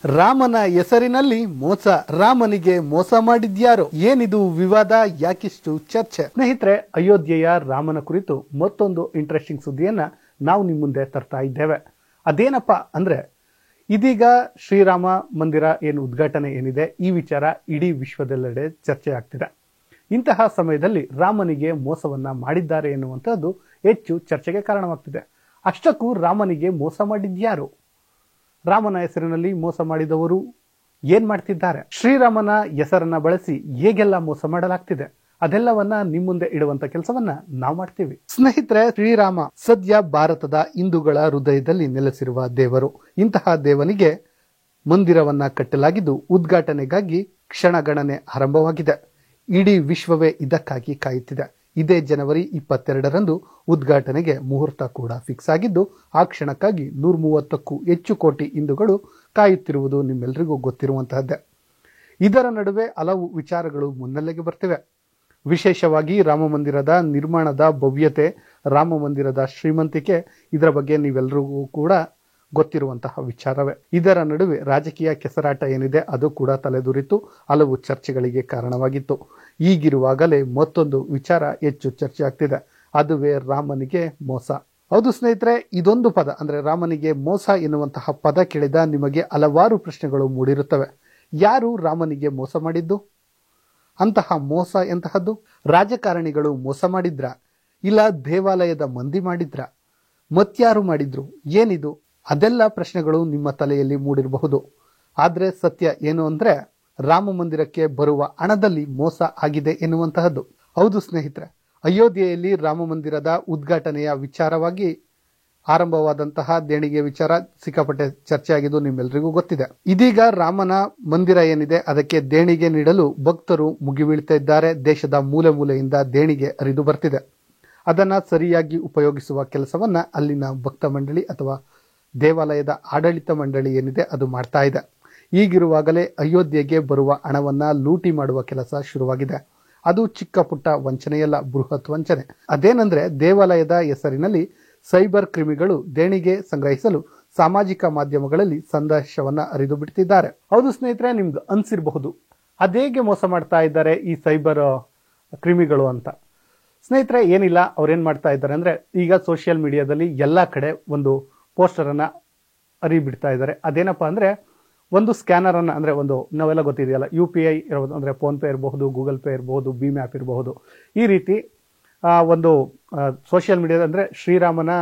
ರಾಮನ ಹೆಸರಿನಲ್ಲಿ ಮೋಸ, ರಾಮನಿಗೆ ಮೋಸ ಮಾಡಿದ್ಯಾರು? ಏನಿದು ವಿವಾದ? ಯಾಕಿಷ್ಟು ಚರ್ಚೆ? ಸ್ನೇಹಿತರೆ, ಅಯೋಧ್ಯೆಯ ರಾಮನ ಕುರಿತು ಮತ್ತೊಂದು ಇಂಟ್ರೆಸ್ಟಿಂಗ್ ಸುದ್ದಿಯನ್ನ ನಾವು ನಿಮ್ಮ ಮುಂದೆ ತರ್ತಾ ಇದ್ದೇವೆ. ಅದೇನಪ್ಪ ಅಂದ್ರೆ, ಇದೀಗ ಶ್ರೀರಾಮ ಮಂದಿರ ಏನು ಉದ್ಘಾಟನೆ ಏನಿದೆ, ಈ ವಿಚಾರ ಇಡೀ ವಿಶ್ವದೆಲ್ಲೆಡೆ ಚರ್ಚೆ ಆಗ್ತಿದೆ. ಇಂತಹ ಸಮಯದಲ್ಲಿ ರಾಮನಿಗೆ ಮೋಸವನ್ನ ಮಾಡಿದ್ದಾರೆ ಎನ್ನುವಂತಹದ್ದು ಹೆಚ್ಚು ಚರ್ಚೆಗೆ ಕಾರಣವಾಗ್ತಿದೆ. ಅಷ್ಟಕ್ಕೂ ರಾಮನಿಗೆ ಮೋಸ ಮಾಡಿದ್ಯಾರು? ರಾಮನ ಹೆಸರಿನಲ್ಲಿ ಮೋಸ ಮಾಡಿದವರು ಏನ್ ಮಾಡ್ತಿದ್ದಾರೆ? ಶ್ರೀರಾಮನ ಹೆಸರನ್ನ ಬಳಸಿ ಹೇಗೆಲ್ಲ ಮೋಸ ಮಾಡಲಾಗ್ತಿದೆ, ಅದೆಲ್ಲವನ್ನ ನಿಮ್ಮ ಮುಂದೆ ಇಡುವಂತ ಕೆಲಸವನ್ನ ನಾವು ಮಾಡ್ತೀವಿ. ಸ್ನೇಹಿತರೆ, ಶ್ರೀರಾಮ ಸದ್ಯ ಭಾರತದ ಹಿಂದೂಗಳ ಹೃದಯದಲ್ಲಿ ನೆಲೆಸಿರುವ ದೇವರು. ಇಂತಹ ದೇವನಿಗೆ ಮಂದಿರವನ್ನ ಕಟ್ಟಲಾಗಿದ್ದು ಉದ್ಘಾಟನೆಗಾಗಿ ಕ್ಷಣಗಣನೆ ಆರಂಭವಾಗಿದೆ. ಇಡೀ ವಿಶ್ವವೇ ಇದಕ್ಕಾಗಿ ಕಾಯುತ್ತಿದೆ. ಇದೇ ಜನವರಿ 22ರಂದು ಉದ್ಘಾಟನೆಗೆ ಮುಹೂರ್ತ ಕೂಡ ಫಿಕ್ಸ್ ಆಗಿದ್ದು, ಆ ಕ್ಷಣಕ್ಕಾಗಿ 130ಕ್ಕೂ ಹೆಚ್ಚು ಕೋಟಿ ಹಿಂದೂಗಳು ಕಾಯುತ್ತಿರುವುದು ನಿಮ್ಮೆಲ್ಲರಿಗೂ ಗೊತ್ತಿರುವಂತಹದ್ದೇ. ಇದರ ನಡುವೆ ಹಲವು ವಿಚಾರಗಳು ಮುನ್ನೆಲೆಗೆ ಬರ್ತಿವೆ. ವಿಶೇಷವಾಗಿ ರಾಮ ಮಂದಿರದ ನಿರ್ಮಾಣದ ಭವ್ಯತೆ, ರಾಮ ಮಂದಿರದ ಶ್ರೀಮಂತಿಕೆ, ಇದರ ಬಗ್ಗೆ ನೀವೆಲ್ಲರಿಗೂ ಕೂಡ ಗೊತ್ತಿರುವಂತಹ ವಿಚಾರವೇ. ಇದರ ನಡುವೆ ರಾಜಕೀಯ ಕೆಸರಾಟ ಏನಿದೆ ಅದು ಕೂಡ ತಲೆದೂರಿತು, ಹಲವು ಚರ್ಚೆಗಳಿಗೆ ಕಾರಣವಾಗಿತ್ತು. ಈಗಿರುವಾಗಲೇ ಮತ್ತೊಂದು ವಿಚಾರ ಹೆಚ್ಚು ಚರ್ಚೆ ಆಗ್ತಿದೆ, ಅದುವೇ ರಾಮನಿಗೆ ಮೋಸ. ಹೌದು ಸ್ನೇಹಿತರೆ, ಇದೊಂದು ಪದ ಅಂದ್ರೆ ರಾಮನಿಗೆ ಮೋಸ ಎನ್ನುವಂತಹ ಪದ ಕೇಳಿದ ನಿಮಗೆ ಹಲವಾರು ಪ್ರಶ್ನೆಗಳು ಮೂಡಿರುತ್ತವೆ. ಯಾರು ರಾಮನಿಗೆ ಮೋಸ ಮಾಡಿದ್ದು? ಅಂತಹ ಮೋಸ ಎಂತಹದ್ದು? ರಾಜಕಾರಣಿಗಳು ಮೋಸ ಮಾಡಿದ್ರ, ಇಲ್ಲ ದೇವಾಲಯದ ಮಂದಿ ಮಾಡಿದ್ರ, ಮತ್ಯಾರು ಮಾಡಿದ್ರು? ಏನಿದು? ಅದೆಲ್ಲ ಪ್ರಶ್ನೆಗಳು ನಿಮ್ಮ ತಲೆಯಲ್ಲಿ ಮೂಡಿರಬಹುದು. ಆದ್ರೆ ಸತ್ಯ ಏನು ಅಂದ್ರೆ, ರಾಮ ಮಂದಿರಕ್ಕೆ ಬರುವ ಹಣದಲ್ಲಿ ಮೋಸ ಆಗಿದೆ ಎನ್ನುವಂತಹದ್ದು. ಹೌದು ಸ್ನೇಹಿತರೆ, ಅಯೋಧ್ಯೆಯಲ್ಲಿ ರಾಮ ಮಂದಿರದ ಉದ್ಘಾಟನೆಯ ವಿಚಾರವಾಗಿ ಆರಂಭವಾದಂತಹ ದೇಣಿಗೆ ವಿಚಾರ ಸಿಕ್ಕಾಪಟ್ಟೆ ಚರ್ಚೆಯಾಗಿದ್ದು ನಿಮ್ಮೆಲ್ಲರಿಗೂ ಗೊತ್ತಿದೆ. ಇದೀಗ ರಾಮನ ಮಂದಿರ ಏನಿದೆ ಅದಕ್ಕೆ ದೇಣಿಗೆ ನೀಡಲು ಭಕ್ತರು ಮುಗಿಬೀಳ್ತಾ ಇದ್ದಾರೆ. ದೇಶದ ಮೂಲೆ ಮೂಲೆಯಿಂದ ದೇಣಿಗೆ ಹರಿದು ಬರ್ತಿದೆ. ಅದನ್ನ ಸರಿಯಾಗಿ ಉಪಯೋಗಿಸುವ ಕೆಲಸವನ್ನ ಅಲ್ಲಿನ ಭಕ್ತ ಮಂಡಳಿ ಅಥವಾ ದೇವಾಲಯದ ಆಡಳಿತ ಮಂಡಳಿ ಏನಿದೆ ಅದು ಮಾಡ್ತಾ ಇದೆ. ಈಗಿರುವಾಗಲೇ ಅಯೋಧ್ಯೆಗೆ ಬರುವ ಹಣವನ್ನ ಲೂಟಿ ಮಾಡುವ ಕೆಲಸ ಶುರುವಾಗಿದೆ. ಅದು ಚಿಕ್ಕ ಪುಟ್ಟ ವಂಚನೆಯಲ್ಲ, ಬೃಹತ್ ವಂಚನೆ. ಅದೇನಂದ್ರೆ, ದೇವಾಲಯದ ಹೆಸರಿನಲ್ಲಿ ಸೈಬರ್ ಕ್ರಿಮಿಗಳು ದೇಣಿಗೆ ಸಂಗ್ರಹಿಸಲು ಸಾಮಾಜಿಕ ಮಾಧ್ಯಮಗಳಲ್ಲಿ ಸಂದೇಶವನ್ನ ಹರಿದು ಬಿಡ್ತಿದ್ದಾರೆ. ಹೌದು ಸ್ನೇಹಿತರೆ, ನಿಮ್ಗೆ ಅನ್ಸಿರಬಹುದು ಅದೇಗೆ ಮೋಸ ಮಾಡ್ತಾ ಇದ್ದಾರೆ ಈ ಸೈಬರ್ ಕ್ರಿಮಿಗಳು ಅಂತ. ಸ್ನೇಹಿತರೆ, ಏನಿಲ್ಲ, ಅವ್ರೇನ್ ಮಾಡ್ತಾ ಇದ್ದಾರೆ ಅಂದ್ರೆ, ಈಗ ಸೋಷಿಯಲ್ ಮೀಡಿಯಾದಲ್ಲಿ ಎಲ್ಲಾ ಕಡೆ ಒಂದು ಪೋಸ್ಟರ್ ಅನ್ನ ಹರಿಬಿಡ್ತಾ ಇದ್ದಾರೆ. ಅದೇನಪ್ಪ ಅಂದ್ರೆ, ಒಂದು ಸ್ಕ್ಯಾನರ್ ಅನ್ನ, ಅಂದ್ರೆ ಒಂದು ನಾವೆಲ್ಲ ಗೊತ್ತಿದೆಯಲ್ಲ, UPI ಇರಬಹುದು, ಅಂದ್ರೆ ಫೋನ್ ಪೇ ಇರಬಹುದು, ಗೂಗಲ್ ಪೇ ಇರಬಹುದು, ಭೀಮ್ ಆ್ಯಪ್ ಇರಬಹುದು. ಈ ರೀತಿ ಒಂದು ಸೋಷಿಯಲ್ ಮೀಡಿಯಾದ ಅಂದ್ರೆ ಶ್ರೀರಾಮನ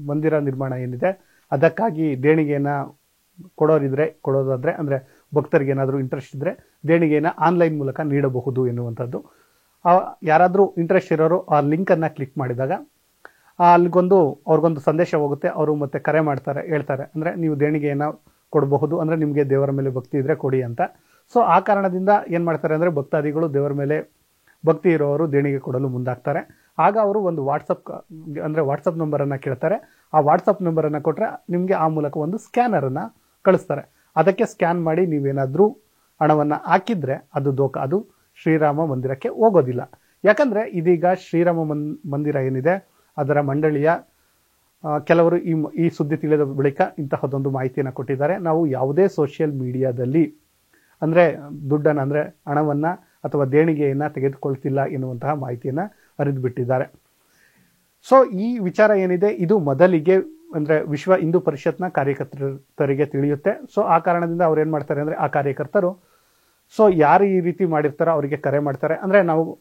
ಮಂದಿರ ನಿರ್ಮಾಣ ಏನಿದೆ ಅದಕ್ಕಾಗಿ ದೇಣಿಗೆಯನ್ನ ಕೊಡೋದಾದ್ರೆ, ಅಂದ್ರೆ ಭಕ್ತರಿಗೆ ಏನಾದರೂ ಇಂಟ್ರೆಸ್ಟ್ ಇದ್ರೆ ದೇಣಿಗೆಯನ್ನ ಆನ್ಲೈನ್ ಮೂಲಕ ನೀಡಬಹುದು ಎನ್ನುವಂಥದ್ದು. ಯಾರಾದರೂ ಇಂಟ್ರೆಸ್ಟ್ ಇರೋರು ಆ ಲಿಂಕ್ ಅನ್ನ ಕ್ಲಿಕ್ ಮಾಡಿದಾಗ ಅವ್ರಿಗೊಂದು ಸಂದೇಶ ಹೋಗುತ್ತೆ. ಅವರು ಮತ್ತೆ ಕರೆ ಮಾಡ್ತಾರೆ, ಹೇಳ್ತಾರೆ ಅಂದ್ರೆ ನೀವು ದೇಣಿಗೆಯನ್ನ ಕೊಡಬಹುದು, ಅಂದ್ರೆ ನಿಮಗೆ ದೇವರ ಮೇಲೆ ಭಕ್ತಿ ಇದ್ರೆ ಕೊಡಿ ಅಂತ. ಸೊ ಆ ಕಾರಣದಿಂದ ಏನ್ ಮಾಡ್ತಾರೆ ಅಂದ್ರೆ, ಭಕ್ತಾದಿಗಳು ದೇವರ ಮೇಲೆ ಭಕ್ತಿ ಇರೋರು ದೇಣಿಗೆ ಕೊಡಲು ಮುಂದಾಗ್ತಾರೆ. ಆಗ ಅವರು ಒಂದು ವಾಟ್ಸಪ್ ನಂಬರ್ ಅನ್ನ ಕೇಳ್ತಾರೆ. ಆ ವಾಟ್ಸಪ್ ನಂಬರ್ ಅನ್ನ ಕೊಟ್ರೆ ನಿಮ್ಗೆ ಆ ಮೂಲಕ ಒಂದು ಸ್ಕ್ಯಾನರ್ ಅನ್ನ ಕಳಿಸ್ತಾರೆ. ಅದಕ್ಕೆ ಸ್ಕ್ಯಾನ್ ಮಾಡಿ ನೀವೇನಾದ್ರೂ ಹಣವನ್ನ ಹಾಕಿದ್ರೆ ಅದು ಅದು ಶ್ರೀರಾಮ ಮಂದಿರಕ್ಕೆ ಹೋಗೋದಿಲ್ಲ. ಯಾಕಂದ್ರೆ ಇದೀಗ ಶ್ರೀರಾಮ ಮಂದಿರ ಏನಿದೆ ಅದರ ಮಂಡಳಿಯ ಕೆಲವರು ಈ ಸುದ್ದಿ ತಿಳಿದ ಬಳಿಕ ಇಂತಹದೊಂದು ಮಾಹಿತಿಯನ್ನು ಕೊಟ್ಟಿದ್ದಾರೆ. ನಾವು ಯಾವುದೇ ಸೋಷಿಯಲ್ ಮೀಡಿಯಾದಲ್ಲಿ ಅಂದ್ರೆ ದುಡ್ಡನ್ನ, ಅಂದ್ರೆ ಹಣವನ್ನ ಅಥವಾ ದೇಣಿಗೆಯನ್ನ ತೆಗೆದುಕೊಳ್ತಿಲ್ಲ ಎನ್ನುವಂತಹ ಮಾಹಿತಿಯನ್ನ ಹರಿದು ಬಿಟ್ಟಿದ್ದಾರೆ. ಸೊ ಈ ವಿಚಾರ ಏನಿದೆ ಇದು ಮೊದಲಿಗೆ ಅಂದ್ರೆ ವಿಶ್ವ ಹಿಂದೂ ಪರಿಷತ್ನ ಕಾರ್ಯಕರ್ತರಿಗೆ ತಿಳಿಯುತ್ತೆ. ಸೊ ಆ ಕಾರಣದಿಂದ ಅವ್ರು ಏನ್ ಮಾಡ್ತಾರೆ ಅಂದ್ರೆ, ಆ ಕಾರ್ಯಕರ್ತರು ಸೊ ಯಾರು ಈ ರೀತಿ ಮಾಡಿರ್ತಾರೋ ಅವರಿಗೆ ಕರೆ ಮಾಡ್ತಾರೆ. ಅಂದ್ರೆ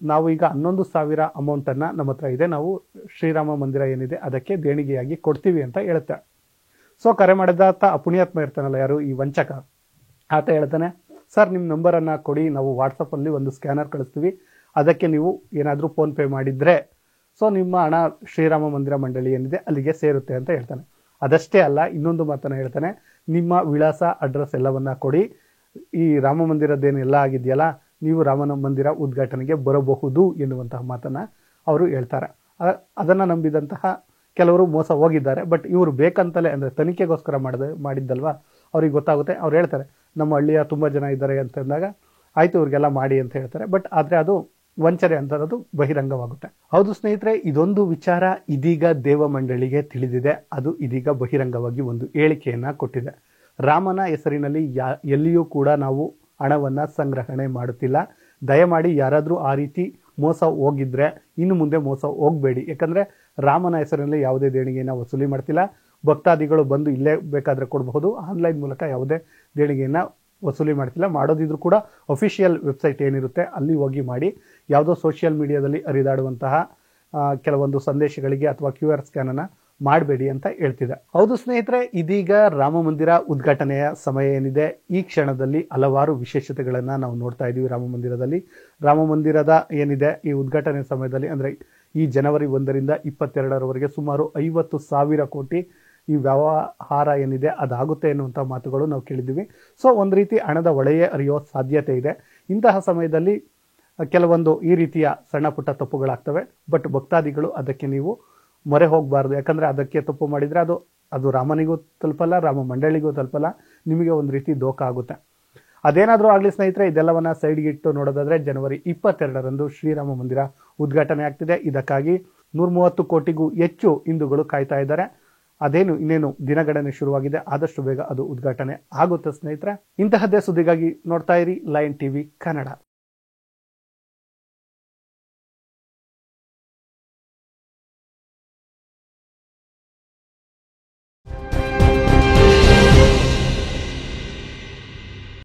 ನಾವು ಈಗ 11,000 ಅಮೌಂಟ್ ಅನ್ನ ನಮ್ಮ ಹತ್ರ ಇದೆ, ನಾವು ಶ್ರೀರಾಮ ಮಂದಿರ ಏನಿದೆ ಅದಕ್ಕೆ ದೇಣಿಗೆಯಾಗಿ ಕೊಡ್ತೀವಿ ಅಂತ ಹೇಳುತ್ತೆ. ಸೊ ಕರೆ ಮಾಡಿದಾತ ಪುಣ್ಯಾತ್ಮ ಇರ್ತಾನಲ್ಲ, ಯಾರು ಈ ವಂಚಕ, ಆತ ಹೇಳ್ತಾನೆ, ಸರ್ ನಿಮ್ಮ ನಂಬರ್ ಅನ್ನ ಕೊಡಿ, ನಾವು ವಾಟ್ಸಪ್ ಅಲ್ಲಿ ಒಂದು ಸ್ಕ್ಯಾನರ್ ಕಳಿಸ್ತೀವಿ, ಅದಕ್ಕೆ ನೀವು ಏನಾದ್ರೂ ಫೋನ್ ಪೇ ಮಾಡಿದ್ರೆ ಸೊ ನಿಮ್ಮ ಹಣ ಶ್ರೀರಾಮ ಮಂದಿರ ಮಂಡಳಿ ಏನಿದೆ ಅಲ್ಲಿಗೆ ಸೇರುತ್ತೆ ಅಂತ ಹೇಳ್ತಾನೆ. ಅದಷ್ಟೇ ಅಲ್ಲ, ಇನ್ನೊಂದು ಮಾತನ್ನ ಹೇಳ್ತಾನೆ, ನಿಮ್ಮ ವಿಳಾಸ ಅಡ್ರೆಸ್ ಎಲ್ಲವನ್ನ ಕೊಡಿ, ಈ ರಾಮ ಮಂದಿರದ್ದೇನು ಎಲ್ಲ ಆಗಿದೆಯಲ್ಲ, ನೀವು ರಾಮನ ಮಂದಿರ ಉದ್ಘಾಟನೆಗೆ ಬರಬಹುದು ಎನ್ನುವಂತಹ ಮಾತನ್ನ ಅವರು ಹೇಳ್ತಾರೆ. ಅದನ್ನ ನಂಬಿದಂತಹ ಕೆಲವರು ಮೋಸ ಹೋಗಿದ್ದಾರೆ. ಬಟ್ ಇವರು ಬೇಕಂತಲೇ, ಅಂದ್ರೆ ತನಿಖೆಗೋಸ್ಕರ ಮಾಡಿದ್ದಲ್ವಾ, ಅವ್ರಿಗೆ ಗೊತ್ತಾಗುತ್ತೆ. ಅವ್ರು ಹೇಳ್ತಾರೆ, ನಮ್ಮ ಹಳ್ಳಿಯ ತುಂಬಾ ಜನ ಇದ್ದಾರೆ ಅಂತಂದಾಗ ಆಯ್ತು ಇವ್ರಿಗೆಲ್ಲ ಮಾಡಿ ಅಂತ ಹೇಳ್ತಾರೆ. ಬಟ್ ಆದ್ರೆ ಅದು ವಂಚನೆ ಅಂತದ್ದು ಬಹಿರಂಗವಾಗುತ್ತೆ. ಹೌದು ಸ್ನೇಹಿತರೆ, ಇದೊಂದು ವಿಚಾರ ಇದೀಗ ದೇವ ಮಂಡಳಿಗೆ ತಿಳಿದಿದೆ. ಅದು ಇದೀಗ ಬಹಿರಂಗವಾಗಿ ಒಂದು ಹೇಳಿಕೆಯನ್ನ ಕೊಟ್ಟಿದೆ. ರಾಮನ ಹೆಸರಿನಲ್ಲಿ ಎಲ್ಲಿಯೂ ಕೂಡ ನಾವು ಹಣವನ್ನು ಸಂಗ್ರಹಣೆ ಮಾಡುತ್ತಿಲ್ಲ. ದಯಮಾಡಿ ಯಾರಾದರೂ ಆ ರೀತಿ ಮೋಸ ಹೋಗಿದ್ರೆ ಇನ್ನು ಮುಂದೆ ಮೋಸ ಹೋಗಬೇಡಿ. ಯಾಕಂದರೆ ರಾಮನ ಹೆಸರಿನಲ್ಲಿ ಯಾವುದೇ ದೇಣಿಗೆಯನ್ನು ವಸೂಲಿ ಮಾಡ್ತಿಲ್ಲ. ಭಕ್ತಾದಿಗಳು ಬಂದು ಇಲ್ಲೇ ಬೇಕಾದರೆ ಕೊಡಬಹುದು. ಆನ್ಲೈನ್ ಮೂಲಕ ಯಾವುದೇ ದೇಣಿಗೆಯನ್ನು ವಸೂಲಿ ಮಾಡ್ತಿಲ್ಲ. ಮಾಡೋದಿದ್ರು ಕೂಡ ಅಫಿಷಿಯಲ್ ವೆಬ್ಸೈಟ್ ಏನಿರುತ್ತೆ ಅಲ್ಲಿ ಹೋಗಿ ಮಾಡಿ. ಯಾವುದೋ ಸೋಷಿಯಲ್ ಮೀಡಿಯಾದಲ್ಲಿ ಹರಿದಾಡುವಂತಹ ಕೆಲವೊಂದು ಸಂದೇಶಗಳಿಗೆ ಅಥವಾ QR ಸ್ಕ್ಯಾನನ್ನು ಮಾಡಬೇಡಿ ಅಂತ ಹೇಳ್ತಿದೆ. ಹೌದು ಸ್ನೇಹಿತರೆ, ಇದೀಗ ರಾಮ ಮಂದಿರ ಉದ್ಘಾಟನೆಯ ಸಮಯ ಏನಿದೆ, ಈ ಕ್ಷಣದಲ್ಲಿ ಹಲವಾರು ವಿಶೇಷತೆಗಳನ್ನು ನಾವು ನೋಡ್ತಾ ಇದ್ದೀವಿ. ರಾಮ ಮಂದಿರದ ಏನಿದೆ ಈ ಉದ್ಘಾಟನೆ ಸಮಯದಲ್ಲಿ ಅಂದರೆ ಈ ಜನವರಿ 1ರಿಂದ 22ರವರೆಗೆ ಸುಮಾರು 50,000 ಕೋಟಿ ಈ ವ್ಯವಹಾರ ಏನಿದೆ ಅದಾಗುತ್ತೆ ಎನ್ನುವಂಥ ಮಾತುಗಳು ನಾವು ಕೇಳಿದ್ದೀವಿ. ಸೊ ಒಂದು ರೀತಿ ಹಣದ ಹೊಳೆಯೇ ಹರಿಯೋ ಸಾಧ್ಯತೆ ಇದೆ. ಇಂತಹ ಸಮಯದಲ್ಲಿ ಕೆಲವೊಂದು ಈ ರೀತಿಯ ಸಣ್ಣ ಪುಟ್ಟ ತಪ್ಪುಗಳಾಗ್ತವೆ. ಬಟ್ ಭಕ್ತಾದಿಗಳು ಅದಕ್ಕೆ ನೀವು ಮೊರೆ ಹೋಗಬಾರ್ದು. ಯಾಕಂದರೆ ಅದಕ್ಕೆ ತಪ್ಪು ಮಾಡಿದರೆ ಅದು ರಾಮನಿಗೂ ತಲುಪಲ್ಲ, ರಾಮ ಮಂಡಳಿಗೂ ತಲುಪಲ್ಲ, ನಿಮಗೆ ಒಂದು ರೀತಿ ದೋಖ ಆಗುತ್ತೆ. ಅದೇನಾದರೂ ಆಗಲಿ ಸ್ನೇಹಿತರೆ, ಇದೆಲ್ಲವನ್ನ ಸೈಡ್ಗೆ ಇಟ್ಟು ನೋಡೋದಾದರೆ ಜನವರಿ 22ರಂದು ಶ್ರೀರಾಮ ಮಂದಿರ ಉದ್ಘಾಟನೆ ಆಗ್ತಿದೆ. ಇದಕ್ಕಾಗಿ 130 ಕೋಟಿಗೂ ಹೆಚ್ಚು ಹಿಂದೂಗಳು ಕಾಯ್ತಾ ಇದ್ದಾರೆ. ಇನ್ನೇನು ದಿನಗಣನೆ ಶುರುವಾಗಿದೆ. ಆದಷ್ಟು ಬೇಗ ಅದು ಉದ್ಘಾಟನೆ ಆಗುತ್ತೆ ಸ್ನೇಹಿತರೆ. ಇಂತಹದ್ದೇ ಸುದ್ದಿಗಾಗಿ ನೋಡ್ತಾ ಇರಿ ಲಯನ್ ಟಿವಿ ಕನ್ನಡ.